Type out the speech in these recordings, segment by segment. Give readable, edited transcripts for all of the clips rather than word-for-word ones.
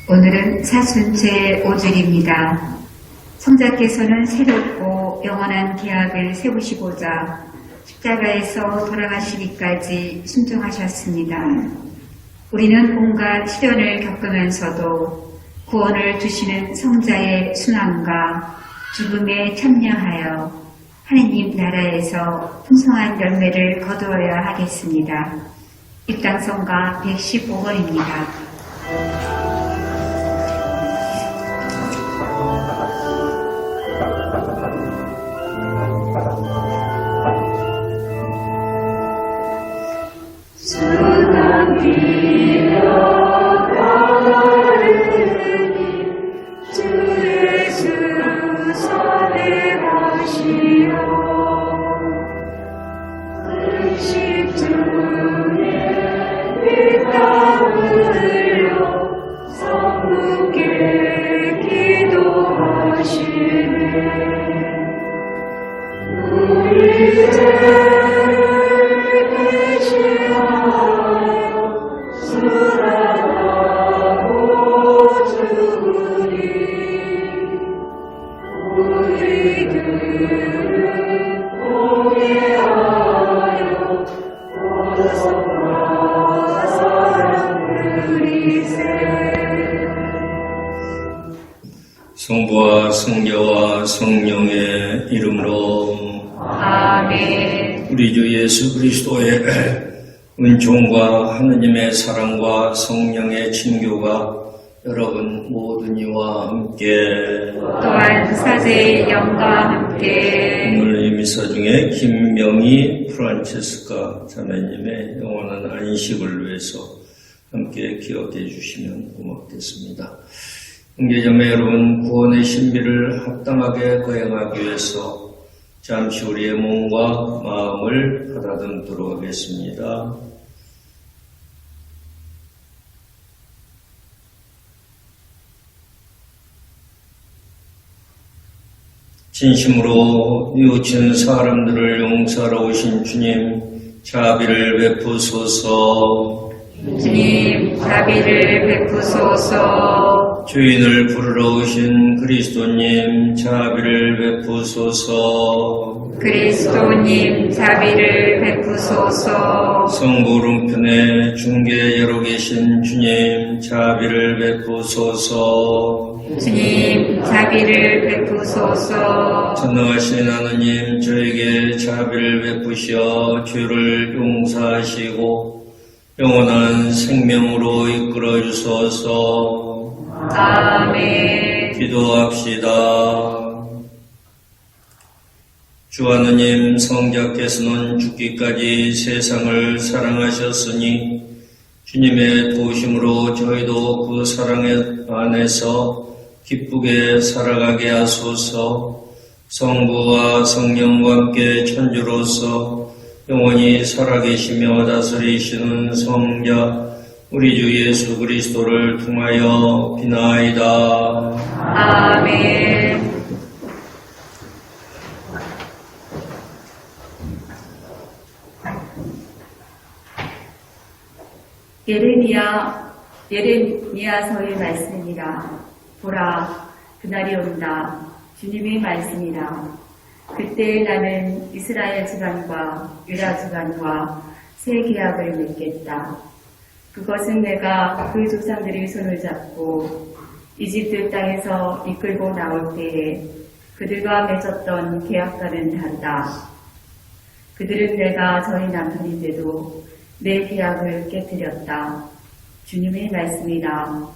오늘은 사순 제5주일입니다. 성자께서는 새롭고 영원한 계약을 세우시고자 십자가에서 돌아가시기까지 순종하셨습니다. 우리는 온갖 시련을 겪으면서도 구원을 주시는 성자의 순환과 죽음에 참여하여 하느님 나라에서 풍성한 열매를 거두어야 하겠습니다. 입당성가 115번입니다. 성부와 성자와 성령의 이름으로 아멘. 우리 주 예수 그리스도의 은총과 하느님의 사랑과 성령의 친교가 여러분 모든 이와 함께 또한 사제의 영과 함께 오늘 이 미사 중에 김명희 프란체스카 자매님의 영원한 안식을 위해서 함께 기억해 주시면 고맙겠습니다. 형제자매 여러분, 구원의 신비를 합당하게 거행하기 위해서 잠시 우리의 몸과 마음을 가다듬도록 하겠습니다. 진심으로 뉘우친 사람들을 용서하러 오신 주님, 자비를 베푸소서. 주님, 자비를 베푸소서. 주인을 부르러 오신 그리스도님, 자비를 베푸소서. 그리스도님, 자비를 베푸소서. 성부 오른편에 중계자로 계신 주님, 자비를 베푸소서. 주님, 자비를 베푸소서. 전능하신 하느님, 저에게 자비를 베푸시어 죄를 용서하시고 영원한 생명으로 이끌어 주소서. 아멘. 기도합시다. 주 하느님, 성자께서는 죽기까지 세상을 사랑하셨으니 주님의 도우심으로 저희도 그 사랑 안에서 기쁘게 살아가게 하소서. 성부와 성령과 함께 천주로서 영원히 살아계시며 다스리시는 성자 우리 주 예수 그리스도를 통하여 비나이다. 아멘. 예레미야서의 말씀입니다. 보라, 그날이 온다. 주님의 말씀이다. 그때 나는 이스라엘 집안과 유다 집안과 새 계약을 맺겠다. 그것은 내가 그 조상들의 손을 잡고 이집트 땅에서 이끌고 나올 때에 그들과 맺었던 계약과는 다르다. 그들은 내가 저희 남편인데도 내 계약을 깨뜨렸다. 주님의 말씀이다.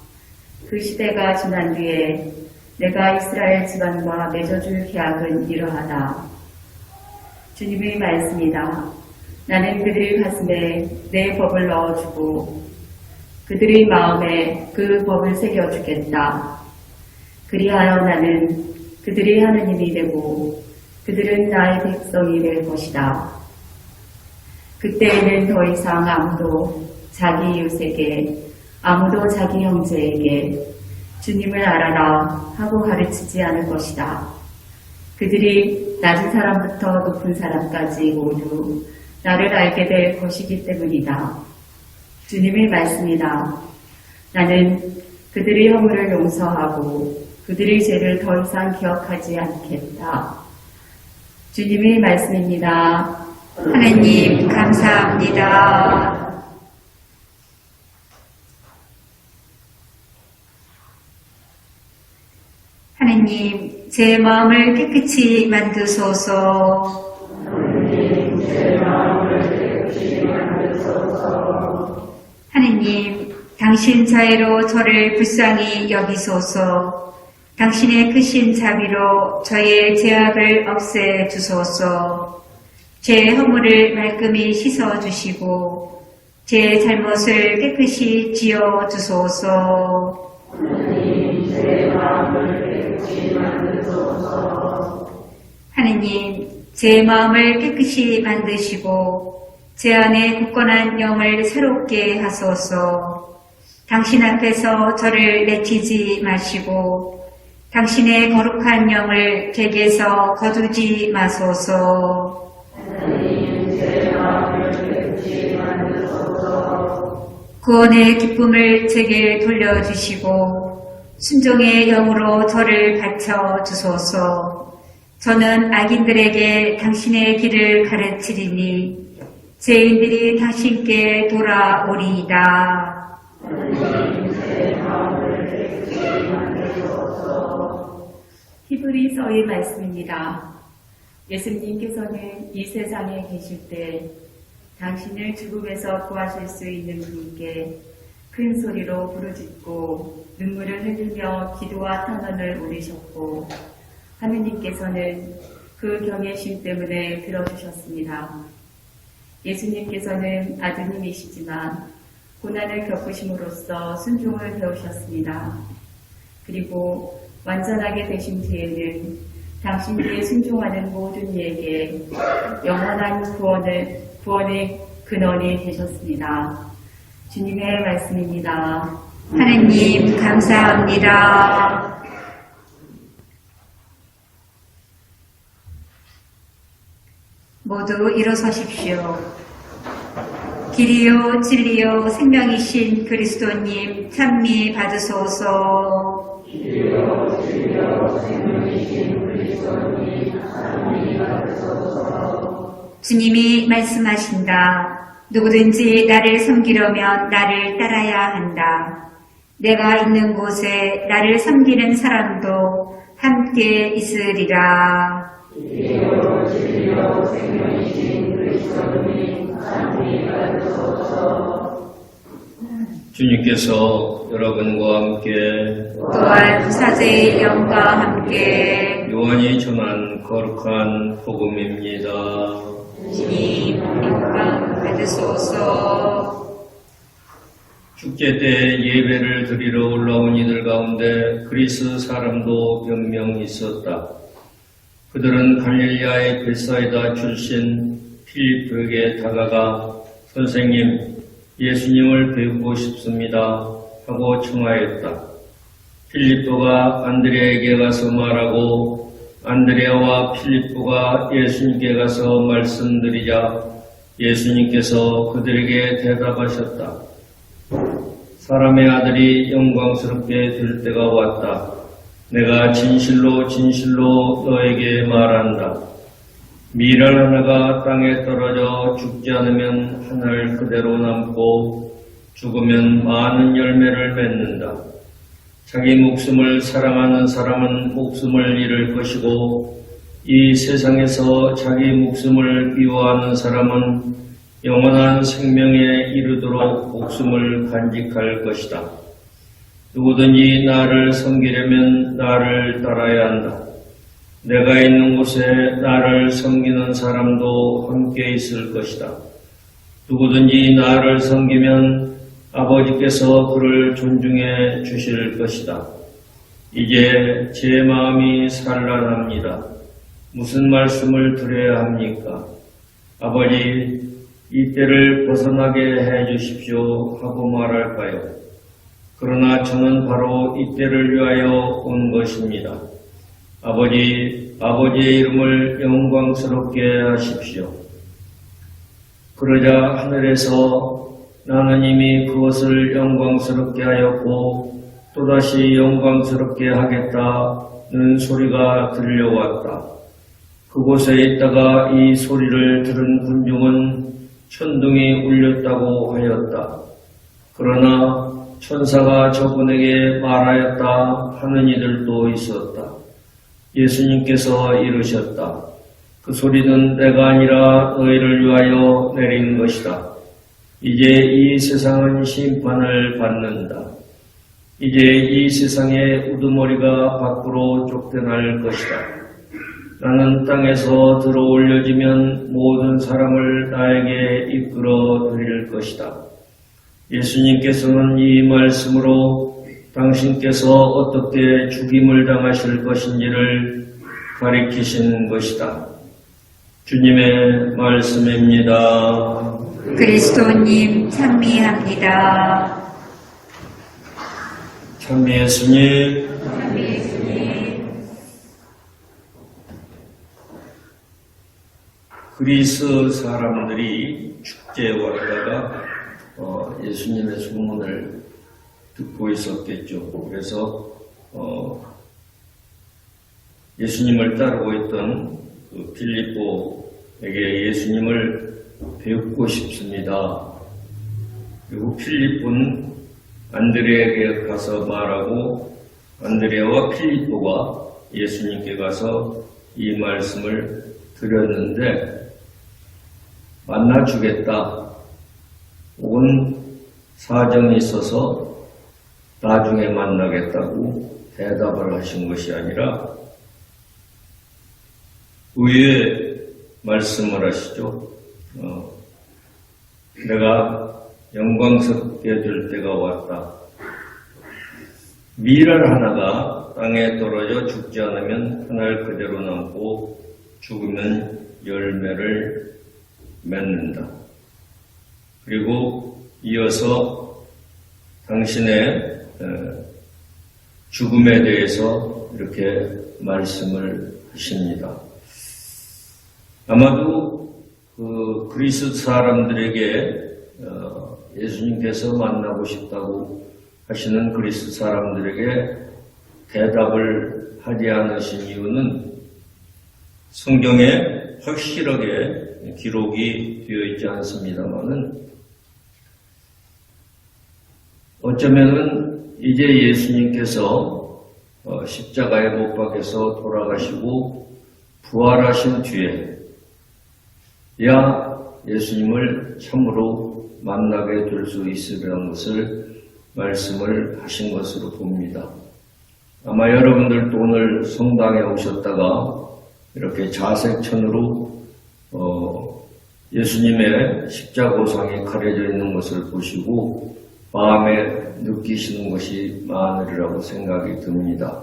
그 시대가 지난 뒤에 내가 이스라엘 집안과 맺어줄 계약은 이러하다. 주님의 말씀이다. 나는 그들의 가슴에 내 법을 넣어주고 그들의 마음에 그 법을 새겨주겠다. 그리하여 나는 그들의 하느님이 되고 그들은 나의 백성이 될 것이다. 그때에는 더 이상 아무도 자기 이웃에게 아무도 자기 형제에게 주님을 알아라 하고 가르치지 않을 것이다. 그들이 낮은 사람부터 높은 사람까지 모두 나를 알게 될 것이기 때문이다. 주님의 말씀이다. 나는 그들의 허물을 용서하고 그들의 죄를 더 이상 기억하지 않겠다. 주님의 말씀입니다. 하나님 감사합니다. 하나님, 제 마음을 깨끗이 만드소서. 하나님, 당신 자애로 저를 불쌍히 여기소서. 당신의 크신 자비로 저의 죄악을 없애 주소서. 제 허물을 말끔히 씻어 주시고 제 잘못을 깨끗이 지어 주소서. 하나님, 제 마음을 깨끗이 만드시고 제 안에 굳건한 영을 새롭게 하소서. 당신 앞에서 저를 내치지 마시고 당신의 거룩한 영을 제게서 거두지 마소서. 구원의 기쁨을 제게 돌려주시고 순종의 영으로 저를 바쳐 주소서. 저는 악인들에게 당신의 길을 가르치리니 죄인들이 당신께 돌아오리이다. 히브리서의 말씀입니다. 예수님께서는 이 세상에 계실 때 당신을 죽음에서 구하실 수 있는 분께 큰 소리로 부르짖고 눈물을 흘리며 기도와 탄원을 올리셨고 하느님께서는 그 경외심 때문에 들어주셨습니다. 예수님께서는 아드님이시지만 고난을 겪으심으로써 순종을 배우셨습니다. 그리고 완전하게 되신 뒤에는 당신께 순종하는 모든 이에게 영원한 구원의 근원이 되셨습니다. 주님의 말씀입니다. 하나님 감사합니다. 모두 일어서십시오. 길이요 진리요 생명이신 그리스도님 찬미 받으소서. 길이요 진리요 생명이신 그리스도님 찬미 받으소서. 주님이 말씀하신다. 누구든지 나를 섬기려면 나를 따라야 한다. 내가 있는 곳에 나를 섬기는 사람도 함께 있으리라. 길이요 진리요 생명이신 그리스도님 찬미 받으소서. 주님께서 여러분과 함께 또한 사제의 영과 함께 요한이 전한 거룩한 복음입니다. 주님 영광 받으소서. 축제 때 예배를 드리러 올라온 이들 가운데 그리스 사람도 몇 명 있었다. 그들은 갈릴리아의 벳사이다 출신 필립에게 다가가 선생님, 예수님을 배우고 싶습니다 하고 청하였다. 필립보가 안드레에게 가서 말하고 안드레아와 필립보가 예수님께 가서 말씀드리자 예수님께서 그들에게 대답하셨다. 사람의 아들이 영광스럽게 될 때가 왔다. 내가 진실로 진실로 너에게 말한다. 밀알 하나가 땅에 떨어져 죽지 않으면 하늘 그대로 남고 죽으면 많은 열매를 맺는다. 자기 목숨을 사랑하는 사람은 목숨을 잃을 것이고 이 세상에서 자기 목숨을 미워하는 사람은 영원한 생명에 이르도록 목숨을 간직할 것이다. 누구든지 나를 섬기려면 나를 따라야 한다. 내가 있는 곳에 나를 섬기는 사람도 함께 있을 것이다. 누구든지 나를 섬기면 아버지께서 그를 존중해 주실 것이다. 이제 제 마음이 산란합니다. 무슨 말씀을 드려야 합니까? 아버지, 이 때를 벗어나게 해 주십시오 하고 말할까요? 그러나 저는 바로 이 때를 위하여 온 것입니다. 아버지, 아버지의 이름을 영광스럽게 하십시오. 그러자 하늘에서 나는 이미 그것을 영광스럽게 하였고 또다시 영광스럽게 하겠다는 소리가 들려왔다. 그곳에 있다가 이 소리를 들은 군중은 천둥이 울렸다고 하였다. 그러나 천사가 저분에게 말하였다 하는 이들도 있었다. 예수님께서 이르셨다. 그 소리는 내가 아니라 너희를 위하여 내린 것이다. 이제 이 세상은 심판을 받는다. 이제 이 세상의 우두머리가 밖으로 쫓겨날 것이다. 나는 땅에서 들어 올려지면 모든 사람을 나에게 이끌어 드릴 것이다. 예수님께서는 이 말씀으로 당신께서 어떻게 죽임을 당하실 것인지를 가리키신 것이다. 주님의 말씀입니다. 그리스도님 찬미합니다. 찬미했으니 그리스 사람들이 축제에 왔다가 예수님의 소문을 듣고 있었겠죠. 그래서 예수님을 따르고 있던 그 필립보에게 예수님을 배우고 싶습니다. 그리고 필립보는 안드레에게 가서 말하고 안드레와 필립보가 예수님께 가서 이 말씀을 드렸는데 만나주겠다 혹은 사정이 있어서 나중에 만나겠다고 대답을 하신 것이 아니라 의외의 말씀을 하시죠. 내가 영광스럽게 될 때가 왔다. 밀알 하나가 땅에 떨어져 죽지 않으면 하늘 그대로 남고 죽으면 열매를 맺는다. 그리고 이어서 당신의 죽음에 대해서 이렇게 말씀을 하십니다. 아마도 그 그리스 사람들에게 예수님께서 만나고 싶다고 하시는 그리스 사람들에게 대답을 하지 않으신 이유는 성경에 확실하게 기록이 되어 있지 않습니다만은 어쩌면은 이제 예수님께서 십자가에 못 박혀서 돌아가시고 부활하신 뒤에 예수님을 참으로 만나게 될 수 있으리라는 것을 말씀을 하신 것으로 봅니다. 아마 여러분들도 오늘 성당에 오셨다가 이렇게 자색천으로 예수님의 십자고상이 가려져 있는 것을 보시고 마음에 느끼시는 것이 많으리라고 생각이 듭니다.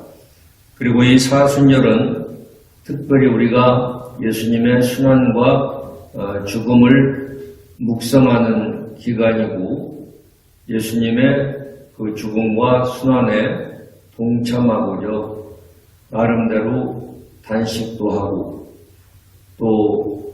그리고 이 사순절은 특별히 우리가 예수님의 순환과 죽음을 묵상하는 기간이고 예수님의 그 죽음과 순환에 동참하고자 나름대로 단식도 하고 또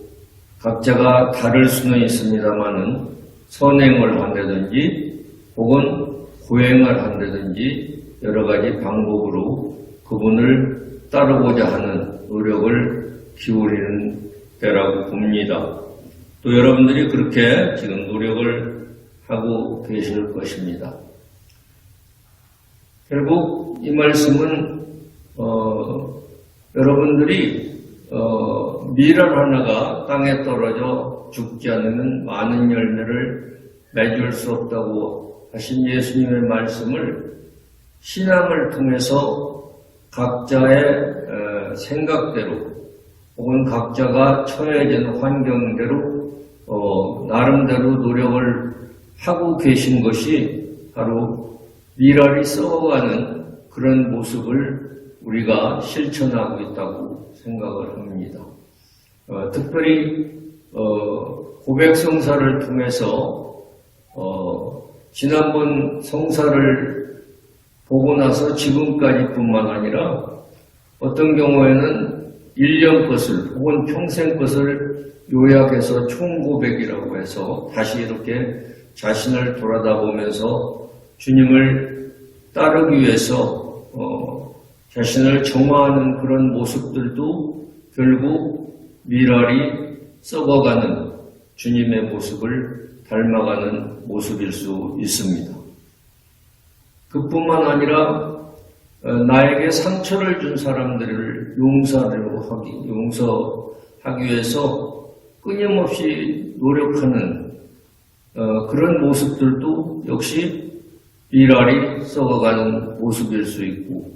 각자가 다를 수는 있습니다만은 선행을 한다든지 혹은 고행을 한다든지 여러 가지 방법으로 그분을 따르고자 하는 노력을 기울이는 때라고 봅니다. 또 여러분들이 그렇게 지금 노력을 하고 계실 것입니다. 결국 이 말씀은 여러분들이 밀알 하나가 땅에 떨어져 죽지 않으면 많은 열매를 맺을 수 없다고 하신 예수님의 말씀을 신앙을 통해서 각자의 생각대로 혹은 각자가 처해진 환경대로 나름대로 노력을 하고 계신 것이 바로 밀알이 썩어가는 그런 모습을 우리가 실천하고 있다고 생각을 합니다. 특별히 고백 성사를 통해서 지난번 성사를 보고 나서 지금까지 뿐만 아니라 어떤 경우에는 1년 것을 혹은 평생 것을 요약해서 총고백이라고 해서 다시 이렇게 자신을 돌아다보면서 주님을 따르기 위해서 자신을 정화하는 그런 모습들도 결국 미랄이 썩어가는 주님의 모습을 닮아가는 모습일 수 있습니다. 그뿐만 아니라 나에게 상처를 준 사람들을 용서하기 위해서 끊임없이 노력하는 그런 모습들도 역시 미랄이 썩어가는 모습일 수 있고,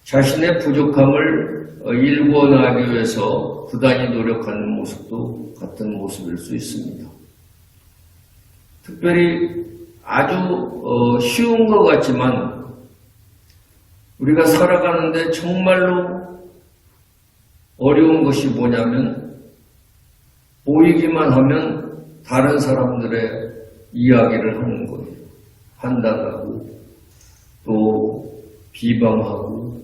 자신의 부족함을 일궈나가기 위해서 부단히 노력하는 모습도 같은 모습일 수 있습니다. 특별히 아주 쉬운 것 같지만 우리가 살아가는데 정말로 어려운 것이 뭐냐면, 보이기만 하면 다른 사람들의 이야기를 하는 거예요. 판단하고 또 비방하고,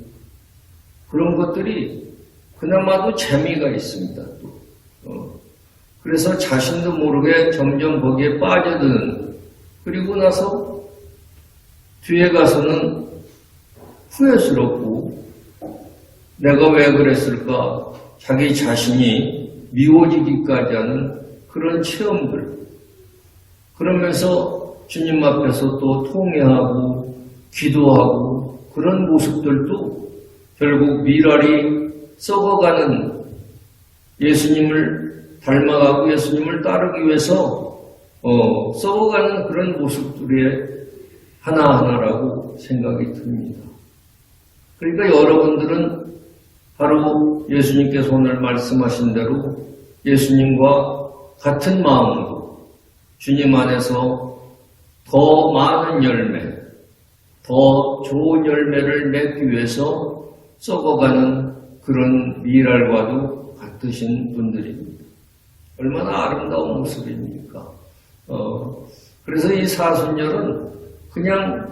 그런 것들이 그나마도 재미가 있습니다. 그래서 자신도 모르게 점점 거기에 빠져드는, 그리고 나서 뒤에 가서는 후회스럽고 내가 왜 그랬을까, 자기 자신이 미워지기까지 하는 그런 체험들, 그러면서 주님 앞에서 또 통회하고 기도하고 그런 모습들도 결국 미랄이 썩어가는, 예수님을 닮아가고 예수님을 따르기 위해서 썩어가는 그런 모습들의 하나하나라고 생각이 듭니다. 그러니까 여러분들은 바로 예수님께서 오늘 말씀하신 대로 예수님과 같은 마음으로 주님 안에서 더 많은 열매, 더 좋은 열매를 맺기 위해서 썩어가는 그런 미랄과도 같으신 분들입니다. 얼마나 아름다운 모습입니까? 그래서 이 사순절은 그냥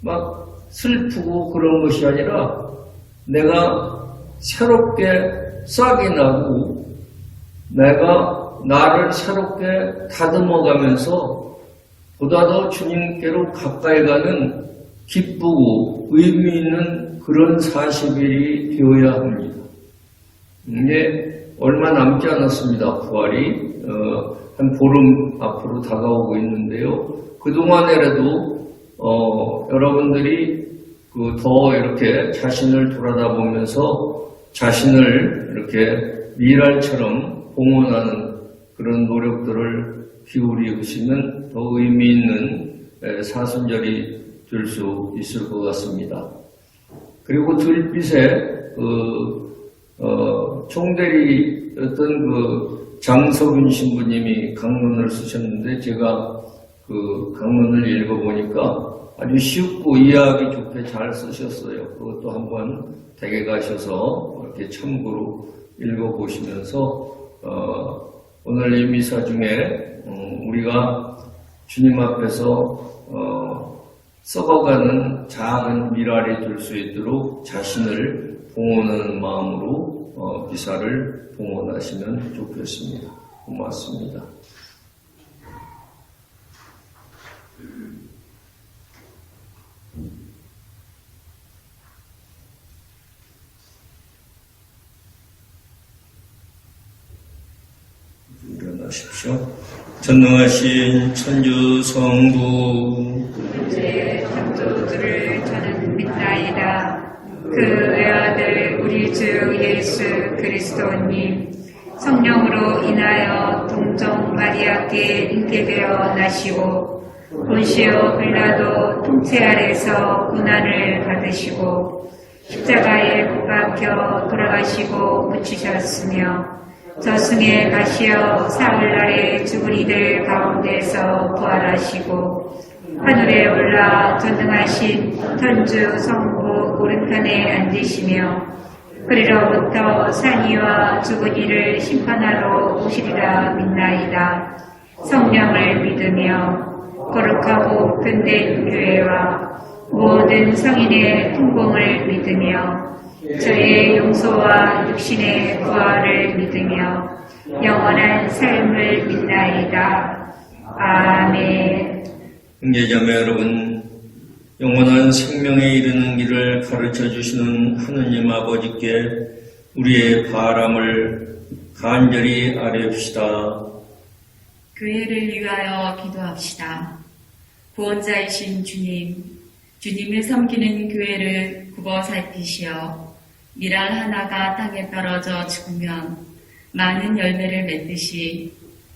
막 슬프고 그런 것이 아니라 내가 새롭게 싹이 나고 내가 나를 새롭게 다듬어가면서 보다 더 주님께로 가까이 가는 기쁘고 의미 있는 그런 40일이 되어야 합니다. 이제 얼마 남지 않았습니다. 부활이 한 보름 앞으로 다가오고 있는데요. 그동안에라도 여러분들이 더 이렇게 자신을 돌아다보면서 자신을 이렇게 미랄처럼 봉헌하는 그런 노력들을 기울이시면 더 의미 있는 사순절이 될 수 있을 것 같습니다. 그리고 들빛에 총대리였던 장석윤 신부님이 강론을 쓰셨는데, 제가 그 강론을 읽어보니까 아주 쉽고 이해하기 좋게 잘 쓰셨어요. 그것도 한번 댁에 가셔서 이렇게 참고로 읽어보시면서 오늘 이 미사 중에 우리가 주님 앞에서 썩어가는 작은 미랄이 될 수 있도록 자신을 봉헌하는 마음으로 미사를 봉헌하시면 좋겠습니다. 고맙습니다. 일어나십시오. 전능하신 천주 성부 제 창조주를 저는 믿나이다. 그 외아들 우리 주 예수 그리스도님, 성령으로 인하여 동정 마리아께 잉태되어 나시고 본시오 빌라도 통치 아래서 고난을 받으시고 십자가에 못 박혀 돌아가시고 묻히셨으며 저승에 가시어 사흘날에 죽은 이들 가운데서 부활하시고 하늘에 올라 전능하신 천주 성부 오른편에 앉으시며 그리로부터 산이와 죽은 이를 심판하러 오시리라 믿나이다. 성령을 믿으며 거룩하고 변된 교회와 모든 성인의 통공을 믿으며 저의 용서와 육신의 부활을 믿으며 영원한 삶을 믿나이다. 아멘. 형제자매 여러분, 영원한 생명에 이르는 길을 가르쳐 주시는 하느님 아버지께 우리의 바람을 간절히 아뢰옵시다. 교회를 위하여 기도합시다. 구원자이신 주님, 주님을 섬기는 교회를 굽어 살피시어 밀알 하나가 땅에 떨어져 죽으면 많은 열매를 맺듯이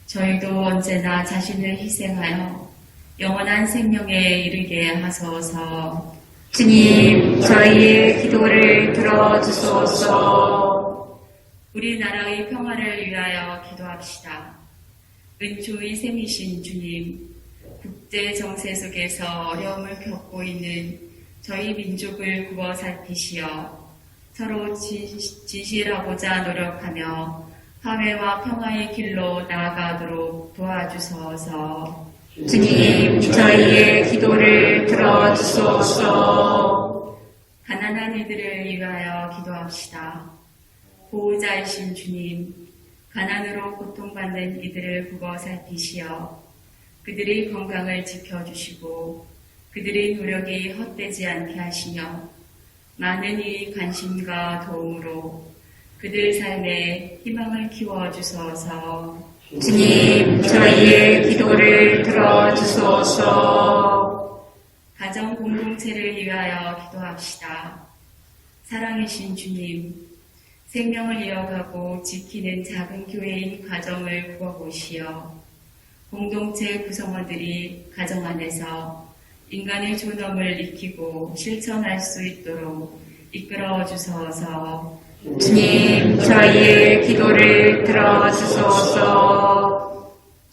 저희도 언제나 자신을 희생하여 영원한 생명에 이르게 하소서. 주님, 저희의 기도를 들어주소서. 우리나라의 평화를 위하여 기도합시다. 은총의 샘이신 주님, 국제 정세 속에서 어려움을 겪고 있는 저희 민족을 굽어 살피시어 서로 진실하고자 노력하며 화해와 평화의 길로 나아가도록 도와주소서. 주님, 저희의 기도를 들어주소서. 가난한 이들을 위하여 기도합시다. 보호자이신 주님, 가난으로 고통받는 이들을 굽어 살피시어 그들의 건강을 지켜주시고 그들의 노력이 헛되지 않게 하시며 많은 이 관심과 도움으로 그들 삶에 희망을 키워주소서. 주님, 저희의 기도를 들어주소서. 가정 공동체를 위하여 기도합시다. 사랑이신 주님, 생명을 이어가고 지키는 작은 교회인 가정을 구워보시어 공동체 구성원들이 가정 안에서 인간의 존엄을 익히고 실천할 수 있도록 이끌어 주소서. 주님, 저희의 기도를 들어주소서.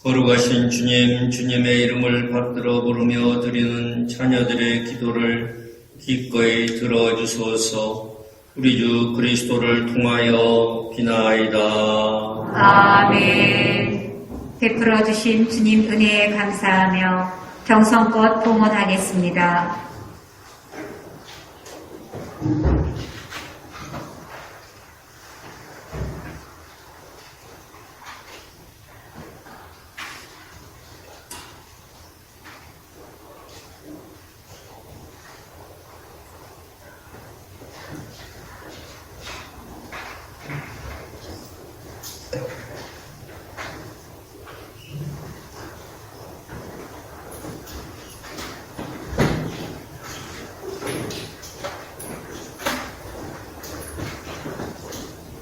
거룩하신 주님, 주님의 이름을 받들어 부르며 드리는 자녀들의 기도를 기꺼이 들어주소서. 우리 주 그리스도를 통하여 비나이다. 아멘. 베풀어 주신 주님 은혜에 감사하며 정성껏 봉헌하겠습니다.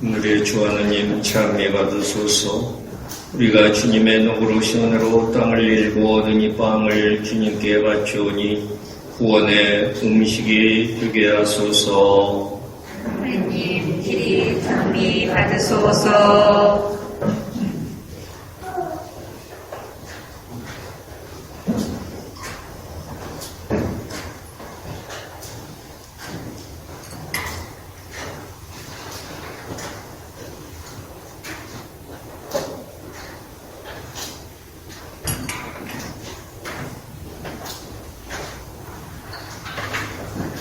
오늘의 주 하나님 찬미 받으소서. 우리가 주님의 너그러우신 은혜로 땅을 일구 얻은 이 빵을 주님께 바치오니 구원의 음식이 되게 하소서. 하나님, 길이 찬미 받으소서.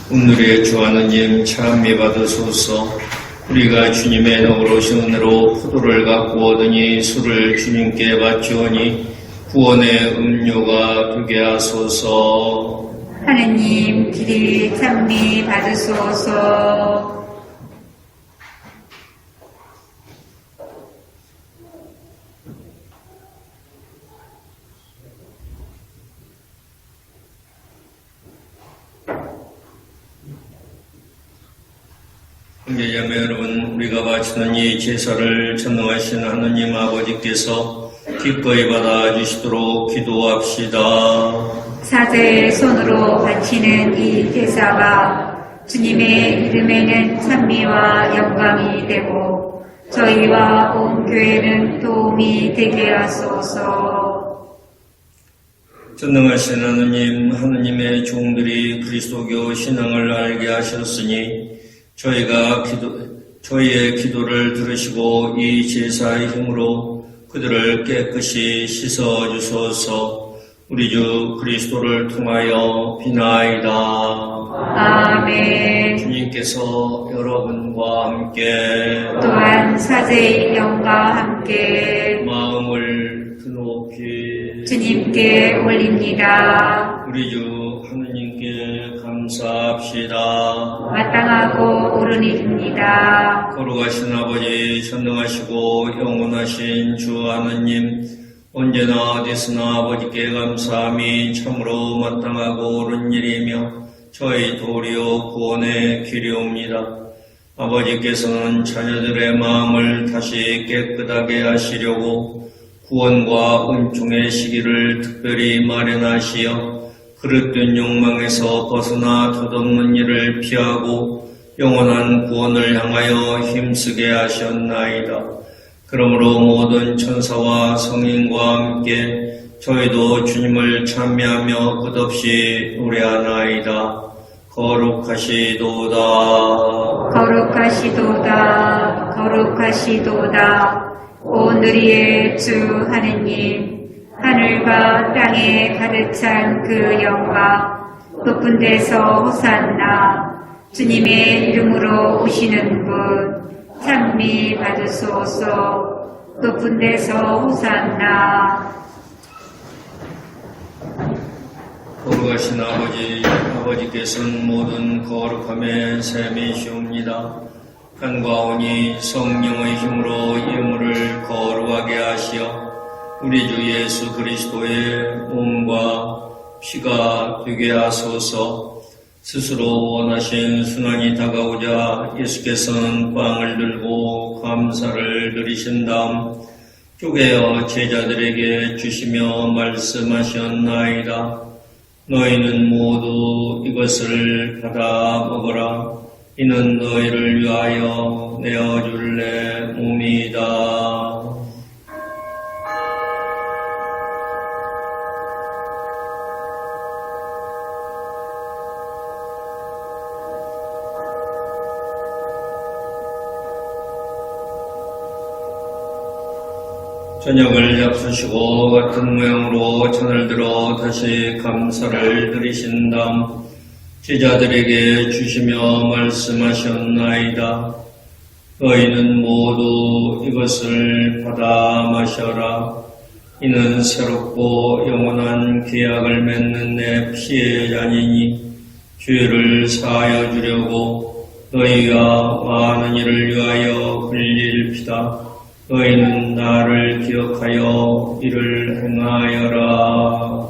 오늘의 주 하나님 찬미 받으소서. 우리가 주님의 너그러우신 은혜로 포도를 갖고 얻으니 술을 주님께 바치오니 구원의 음료가 되게 하소서. 하나님, 길이 찬미 받으소서. 형제자매 여러분, 우리가 바치는 이 제사를 전능하신 하느님 아버지께서 기꺼이 받아주시도록 기도합시다. 사제의 손으로 바치는 이 제사가 주님의 이름에는 찬미와 영광이 되고 저희와 온 교회는 도움이 되게 하소서. 전능하신 하느님, 하느님의 종들이 그리스도교 신앙을 알게 하셨으니 저희의 기도를 들으시고 이 제사의 힘으로 그들을 깨끗이 씻어 주소서. 우리 주 그리스도를 통하여 비나이다. 아멘. 주님께서 여러분과 함께 또한 사제의 영과 함께 마음을 드높이 주님께 올립니다. 우리 주 하느님께 감사합시다. 마땅하고 옳은 일입니다. 거룩하신 아버지, 전능하시고 영원하신 주 하느님, 언제나 어디서나 아버지께 감사함이 참으로 마땅하고 옳은 일이며 저희 도리어 구원의 길이옵니다. 아버지께서는 자녀들의 마음을 다시 깨끗하게 하시려고 구원과 은총의 시기를 특별히 마련하시어 그릇된 욕망에서 벗어나 덧없는 일을 피하고 영원한 구원을 향하여 힘쓰게 하셨나이다. 그러므로 모든 천사와 성인과 함께 저희도 주님을 찬미하며 끝없이 노래하나이다. 거룩하시도다. 거룩하시도다. 거룩하시도다. 오늘의 주 하느님, 하늘과 땅에 가득 찬 그 영광, 높은 데서 호산나, 주님의 이름으로 오시는 분, 찬미 받으소서. 높은 데서 호산나. 거룩하신 아버지, 아버지께서는 모든 거룩함의 셈이시옵니다. 간과오니 성령의 힘으로 예물을 거룩하게 하시어 우리 주 예수 그리스도의 몸과 피가 되게 하소서. 스스로 원하신 순환이 다가오자 예수께서는 빵을 들고 감사를 드리신 다음 쪼개어 제자들에게 주시며 말씀하셨나이다. 너희는 모두 이것을 받아 먹어라. 이는 너희를 위하여 내어줄 내 몸이다. 저녁을 잡수시고 같은 모양으로 잔을 들어 다시 감사를 드리신 다음 제자들에게 주시며 말씀하셨나이다. 너희는 모두 이것을 받아 마셔라. 이는 새롭고 영원한 계약을 맺는 내 피의 잔이니 죄를 사하여 주려고 너희가 많은 이를 위하여 흘릴 피다. 너희는 나를 기억하여 이를 행하여라.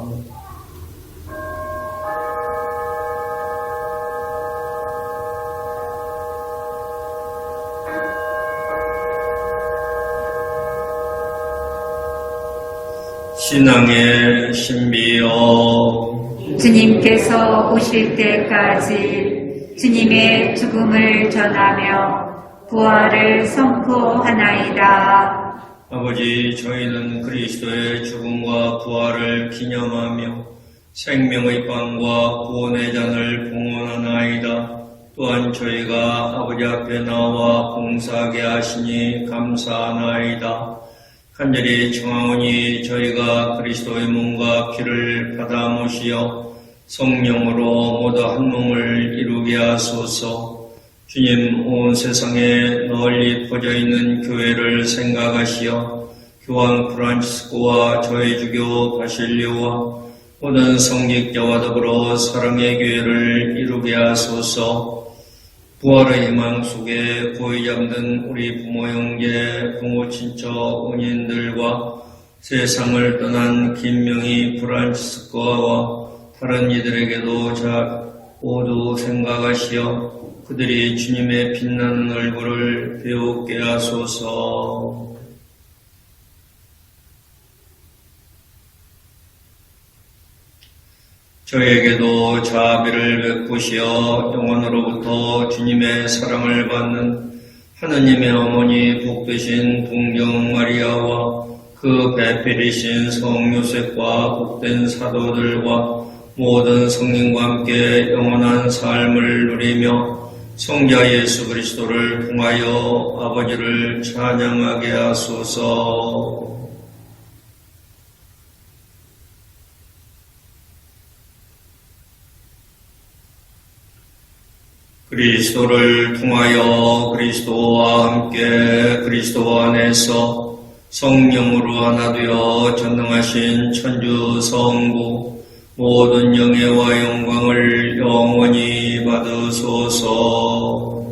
신앙의 신비여, 주님께서 오실 때까지 주님의 죽음을 전하며 부활을 선포하나이다. 아버지, 저희는 그리스도의 죽음과 부활을 기념하며 생명의 빵과 구원의 잔을 봉헌하나이다. 또한 저희가 아버지 앞에 나와 봉사하게 하시니 감사하나이다. 간절히 청하오니 저희가 그리스도의 몸과 피를 받아 모시어 성령으로 모두 한 몸을 이루게 하소서. 주님, 온 세상에 널리 퍼져 있는 교회를 생각하시어 교황 프란치스코와 저희 주교 바실리오와 모든 성직자와 더불어 사랑의 교회를 이루게 하소서. 부활의 희망 속에 고이 잠든 우리 부모 형제, 부모 친척, 은인들과 세상을 떠난 김명희 프란치스코와 다른 이들에게도 모두 생각하시어 그들이 주님의 빛나는 얼굴을 배우게 하소서. 저에게도 자비를 베푸시어 영원으로부터 주님의 사랑을 받는 하느님의 어머니 복되신 동정 마리아와 그 배필이신 성 요셉과 복된 사도들과 모든 성령과 함께 영원한 삶을 누리며 성자 예수 그리스도를 통하여 아버지를 찬양하게 하소서. 그리스도를 통하여 그리스도와 함께 그리스도 안에서 성령으로 하나 되어 전능하신 천주 성부 모든 영예와 영광을 영원히 받으소서.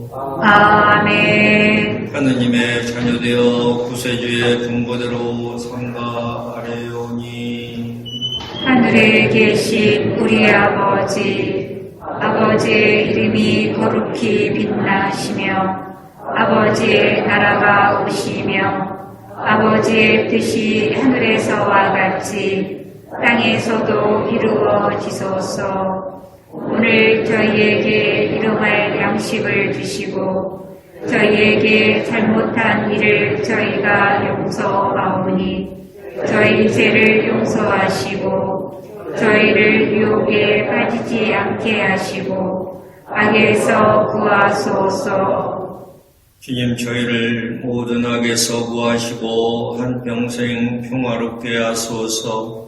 아멘. 하느님의 자녀되어 구세주의 분부대로 삼가하려니 하늘에 계신 우리 아버지의 이름이 거룩히 빛나시며 아버지의 나라가 오시며 아버지의 뜻이 하늘에서와 같이 땅에서도 이루어지소서. 오늘 저희에게 일용할 양식을 주시고 저희에게 잘못한 일을 저희가 용서하오니 저희 죄를 용서하시고 저희를 유혹에 빠지지 않게 하시고 악에서 구하소서. 주님 저희를 모든 악에서 구하시고 한평생 평화롭게 하소서.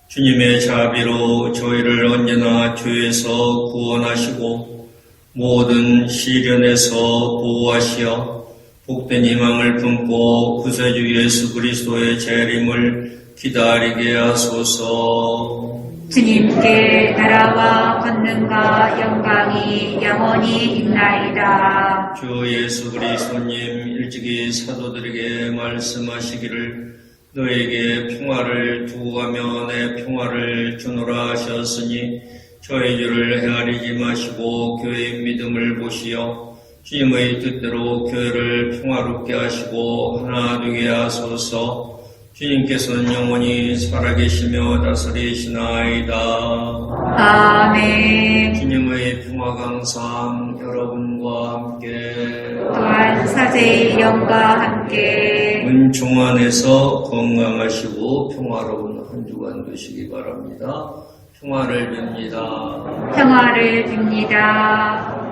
주님의 자비로 저희를 언제나 죄에서 구원하시고 모든 시련에서 보호하시어 복된 희망을 품고 구세주 예수 그리스도의 재림을 기다리게 하소서. 주님께 나라와 권능과 영광이 영원히 있나이다. 주 예수 그리스도님 일찍이 사도들에게 말씀하시기를 너에게 평화를 두고 가며 내 평화를 주노라 하셨으니 저희 주를 헤아리지 마시고 교회의 믿음을 보시어 주님의 뜻대로 교회를 평화롭게 하시고 하나 되게 하소서. 주님께서는 영원히 살아계시며 다스리시나이다. 아멘. 주님의 평화가 항상 여러분과 함께 또한 사제의 영과 함께 은총 안에서 건강하시고 평화로운 한 주간 되시기 바랍니다. 평화를 빕니다. 평화를 빕니다.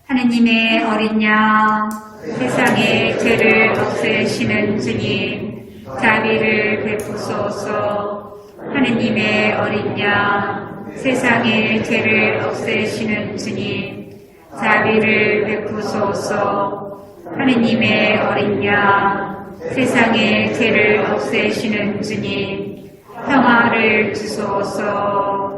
하느님의 어린 양, 세상의 죄를 없애시는 주님, 자비를 베푸소서. 하느님의 어린 양, 세상의 죄를 없애시는 주님, 자비를 베푸소서. 하느님의 어린 양, 세상의 죄를 없애시는 주님, 평화를 주소서.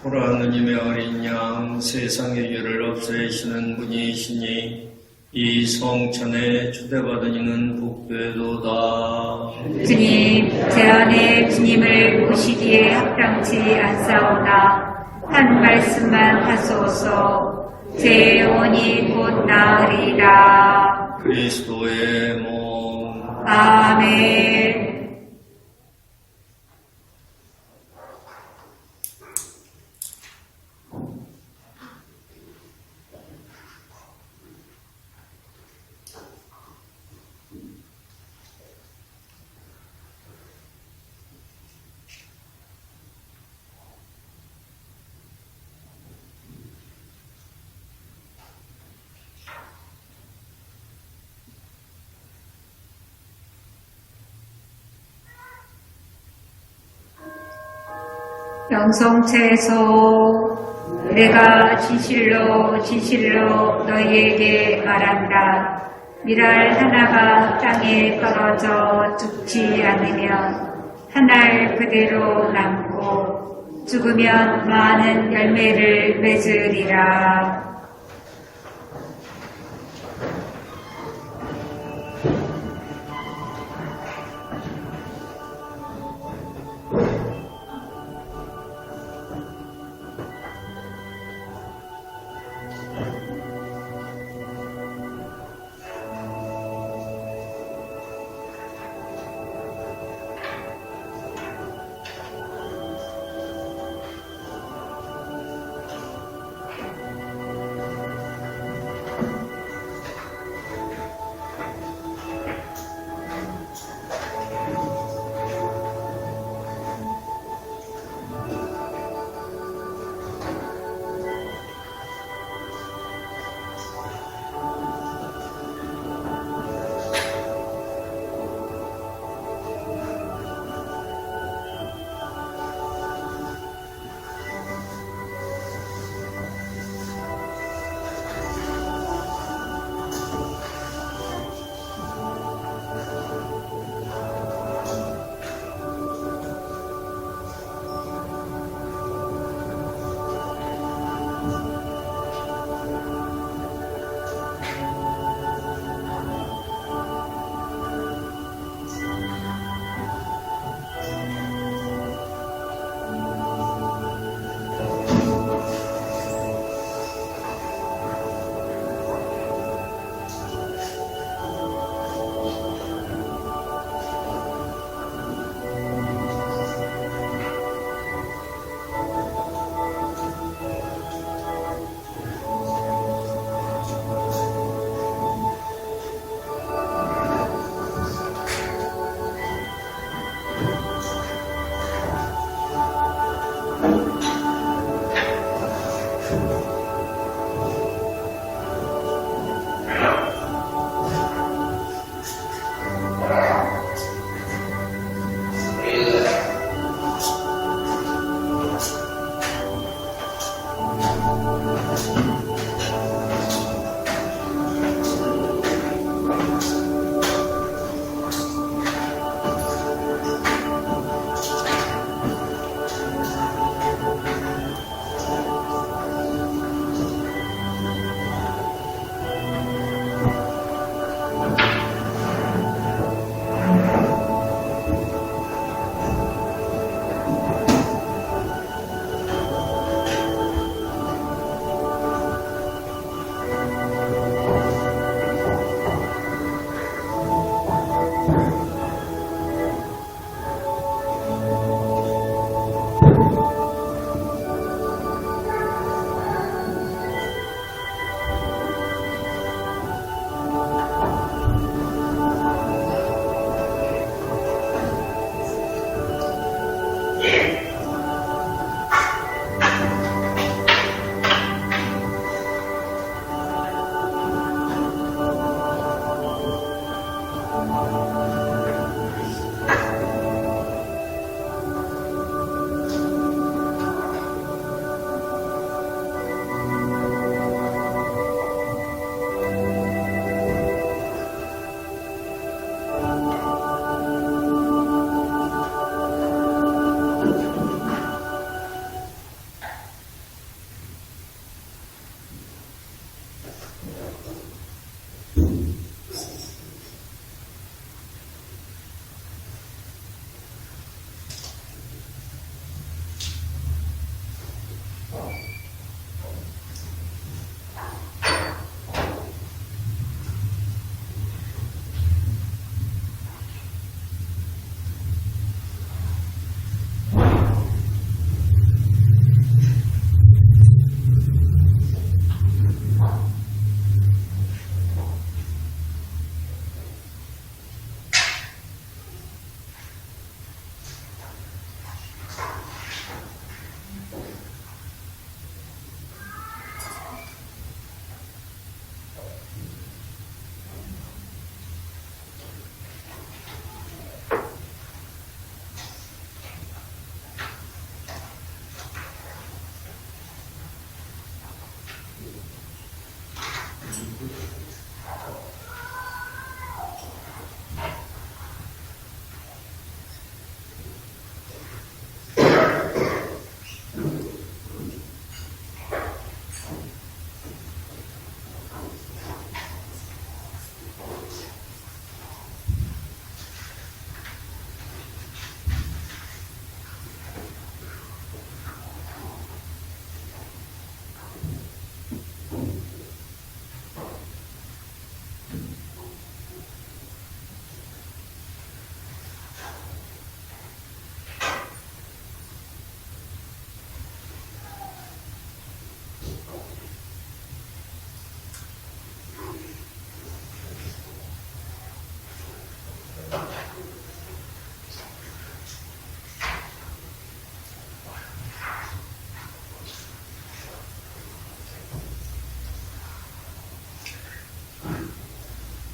보라 하느님의 어린 양 세상의 죄를 없애시는 분이시니 이 성찬에 초대받은 이는 복되도다. 주님, 제 안에 주님을 모시기에 합당치 않사오나 한 말씀만 하소서. 제 영혼이 곧 나으리라. 그리스도의 몸. 아멘. 영성체소 내가 진실로 너희에게 말한다. 밀알 하나가 땅에 떨어져 죽지 않으면 한 알 그대로 남고 죽으면 많은 열매를 맺으리라.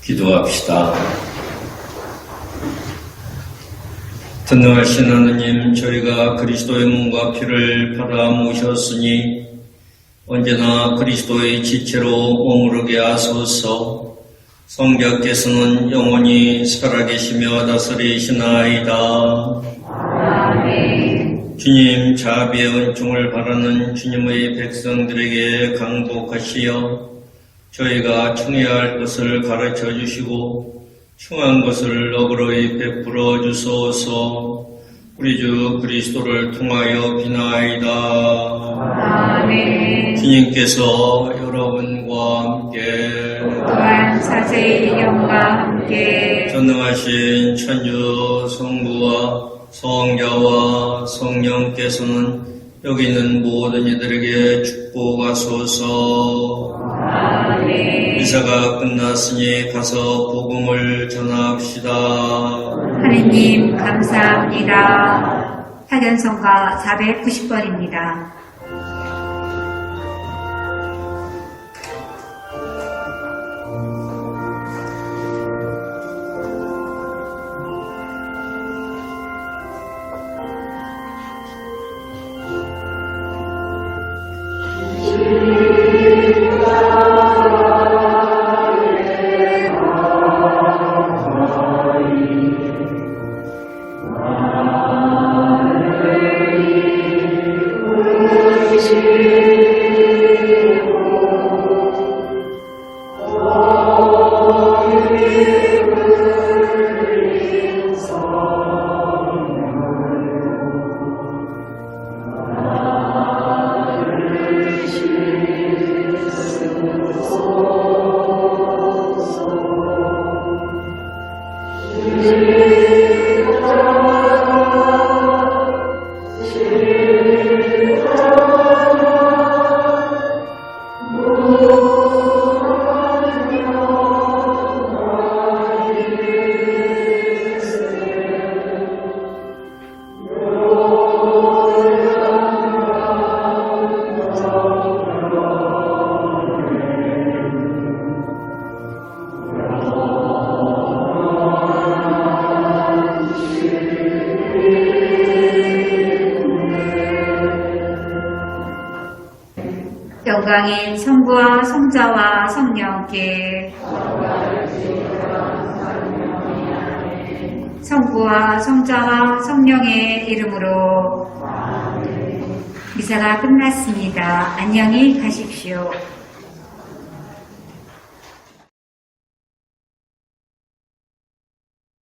기도합시다. 전능하신 하느님, 저희가 그리스도의 몸과 피를 받아 모셨으니 언제나 그리스도의 지체로 머무르게 하소서. 성자께서는 영원히 살아계시며 다스리시나이다. 아멘. 주님, 자비의 은총을 바라는 주님의 백성들에게 강복하시어 저희가 충해야 할 것을 가르쳐 주시고 충한 것을 너그러이 베풀어 주소서. 우리 주 그리스도를 통하여 비나이다. 아멘. 주님께서 여러분과 함께 또한 사제의 영과 함께 전능하신 천주 성부와 성자와 성령께서는 여기 있는 모든 이들에게 축복하소서. 아멘. 미사가 끝났으니 가서 복음을 전합시다. 하느님 감사합니다. 타견성가 490번입니다. 영광인 성부와 성자와 성령께 성부와 성자와 성령의 이름으로 미사가 끝났습니다. 안녕히 가십시오.